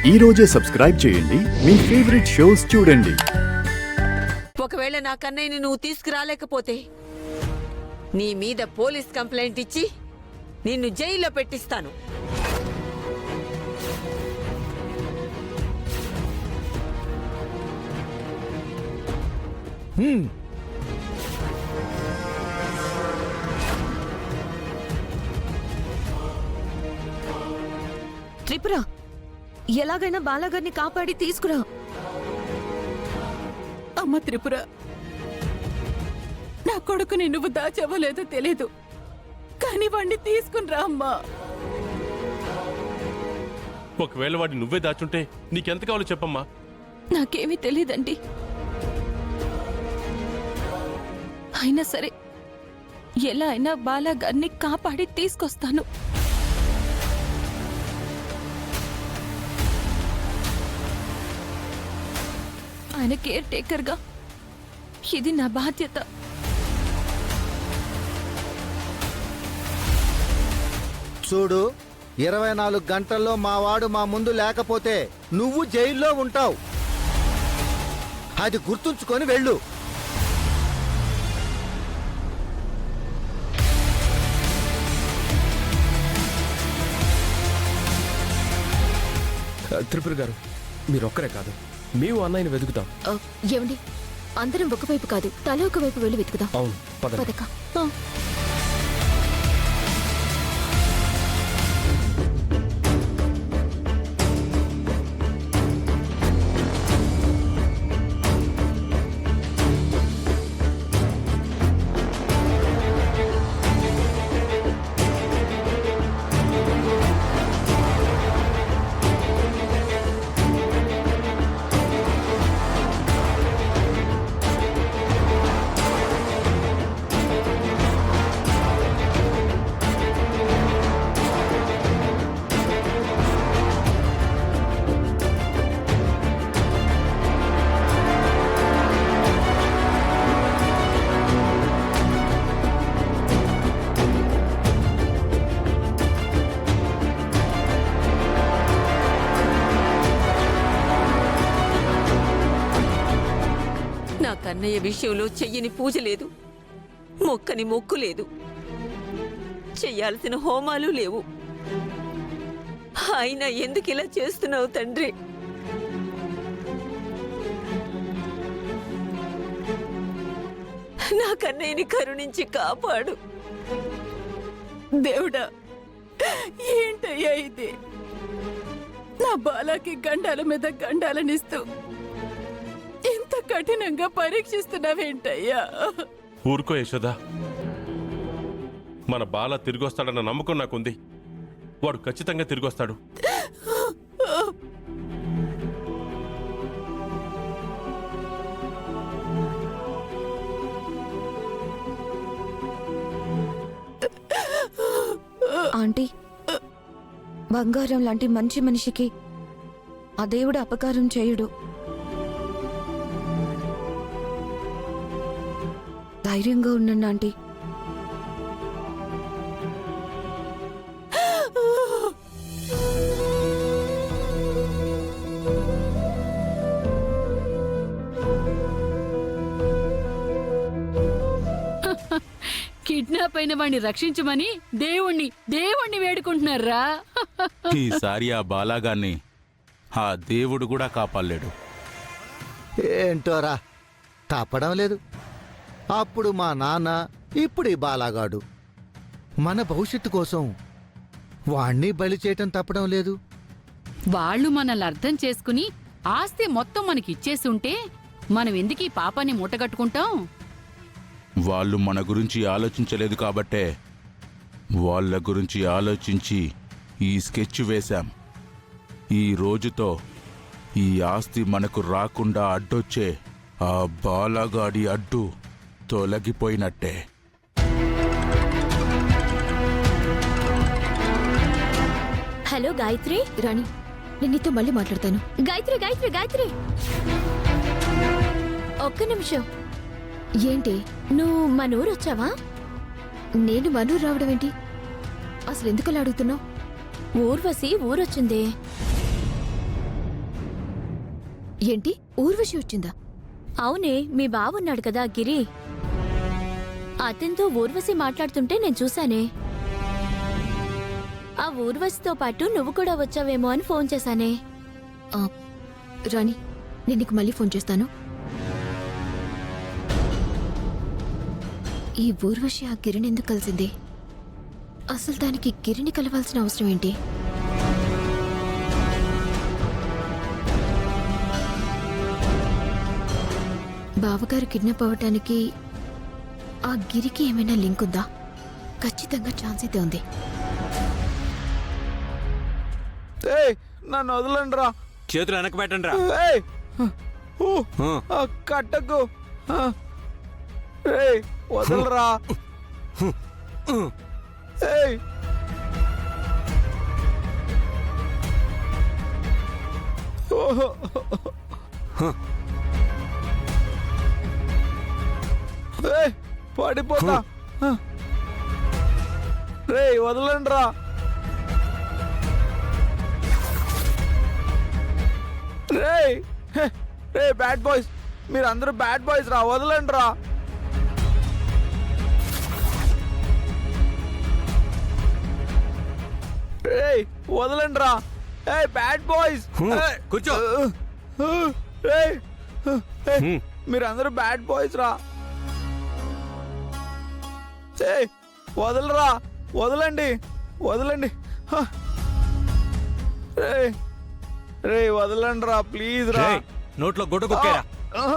ఈ రోజే సబ్స్క్రైబ్ చేయండి మీ ఫేవరెట్ షోస్ చూడండి. ఒకవేళ నా కన్నయ్యని నువ్వు తీసుకురాలేకపోతే నీ మీద పోలీస్ కంప్లైంట్ ఇచ్చి నిన్ను జైల్లో పెట్టిస్తాను. త్రిపుర, ఎలాగైనా బాలాగారిని కాపాడి తీసుకురా. అమ్మ త్రిపుర, నా కొడుకుని నువ్వు దాచవ్వలేదో తెలీదు, కానీ వాణ్ణి తీసుకుని రా అమ్మా. ఒకవేళ వాడిని నువ్వే దాచుంటే నీకెంత కావాలో చెప్పమ్మా. నాకేమీ తెలీదండి. అయినా సరే ఎలా అయినా బాలాగారిని కాపాడి తీసుకొస్తాను. ఆయన కేర్ టేకర్గా ఇది నా బాధ్యత. చూడు, 24 గంటల్లో మా వాడు మా ముందు లేకపోతే నువ్వు జైల్లో ఉంటావు. అది గుర్తుంచుకొని వెళ్ళు. త్రిపుర గారు, మీరొక్కరే కాదు, మేము అన్నయ్యని వెతుకుతాం. ఏమండి, అందరం ఒకవైపు కాదు, తల ఒకవైపు వెళ్ళి వెతుకుదాం. అవును, పదక. కన్నయ్య విషయంలో చెయ్యని పూజ లేదు, మొక్కని మొక్కు లేదు, చెయ్యాల్సిన హోమాలు లేవు. అయినా ఎందుకు ఇలా చేస్తున్నావు తండ్రి? నా కన్నయ్యని కరుణించి కాపాడు. దేవుడా, ఏంటయ్యా ఇది? నా బాలాకి గండాల మీద గండాలనిస్తూ ఎంత కఠినంగా పరీక్షిస్తున్నావేంటయ్యా? ఊరుకో యశోదా, మన బాల తిరిగొస్తాడన్న నమ్మకం నాకుంది. వాడు ఖచ్చితంగా తిరిగొస్తాడు. ఆంటీ, బంగారం లాంటి మంచి మనిషికి ఆ దేవుడు అపకారం చేయుడు. ధైర్యంగా ఉండండి ఆంటీ. కిడ్నాప్ అయిన వాణ్ణి రక్షించమని దేవుణ్ణి వేడుకుంటున్నారా? ఈసారి ఆ బాలాగాన్ని ఆ దేవుడు కూడా కాపాడలేడు. ఏంటోరా, తప్పడం లేదు. అప్పుడు మా నాన్న, ఇప్పుడు ఈ బాలాగాడు. మన భవిష్యత్తు కోసం వాణ్ణి బలి చేయటం తప్పడం లేదు. వాళ్ళు మనల్ని అర్థం చేసుకుని ఆస్తి మొత్తం మనకిచ్చేసి ఉంటే మనం ఎందుకీ పాపాన్ని మూటగట్టుకుంటాం? వాళ్ళు మన గురించి ఆలోచించలేదు కాబట్టే వాళ్ళ గురించి ఆలోచించి ఈ స్కెచ్ వేశాం. ఈ రోజుతో ఈ ఆస్తి మనకు రాకుండా అడ్డొచ్చే ఆ బాలాగాడి అడ్డు తొలగిపోయినట్టే. హలో గాయత్రి. రాణి, నేను నీతో మళ్ళీ మాట్లాడతాను. గాయత్రి గాయత్రి గాయత్రి, ఒక్క నిమిషం. ఏంటి, నువ్వు మన ఊరు వచ్చావా? నేను మన ఊరు రావడం ఏంటి? అసలు ఎందుకలా అడుగుతున్నావు? ఊర్వశి ఊరొచ్చిందే. ఏంటి ఊర్వశి వచ్చిందా? అవునే, మీ బావున్నాడు కదా గిరి, అతనితో ఊర్వశి మాట్లాడుతుంటే నేను చూశానే. ఆ ఊర్వశితో పాటు నువ్వు కూడా వచ్చావేమో అని ఫోన్ చేశానే. ఆ, రాణి నేను నీకు మళ్ళీ ఫోన్ చేస్తాను. ఈ ఊర్వశి ఆ గిరిని ఎందుకు కలిసింది? అసలు దానికి గిరిని కలవాల్సిన అవసరం ఏంటి? బావగారు కిడ్నాప్ అవ్వటానికి ఆ గిరికి ఏమైనా లింక్ ఉందా? ఖచ్చితంగా ఛాన్స్ అయితే ఉంది. నన్ను వదలండి రా. చేతులు వెనక్కి పెట్టండి రా. కట్టకు. వదలరా. పడిపోతా. రే వదలండి రా. రే బ్యాడ్ బాయ్స్, మీరు అందరూ బ్యాడ్ బాయ్స్ రా, వదలండి రా. వదలండి రా. బ్యాడ్ బాయ్స్ కూర్చో. మీరు అందరూ బ్యాడ్ బాయ్స్ రా. వదలరా, వదలండి, వదలండి. రే వదలండి రా ప్లీజ్ రా. నోట్లో గుడ్డ కుక్కేరా. Oh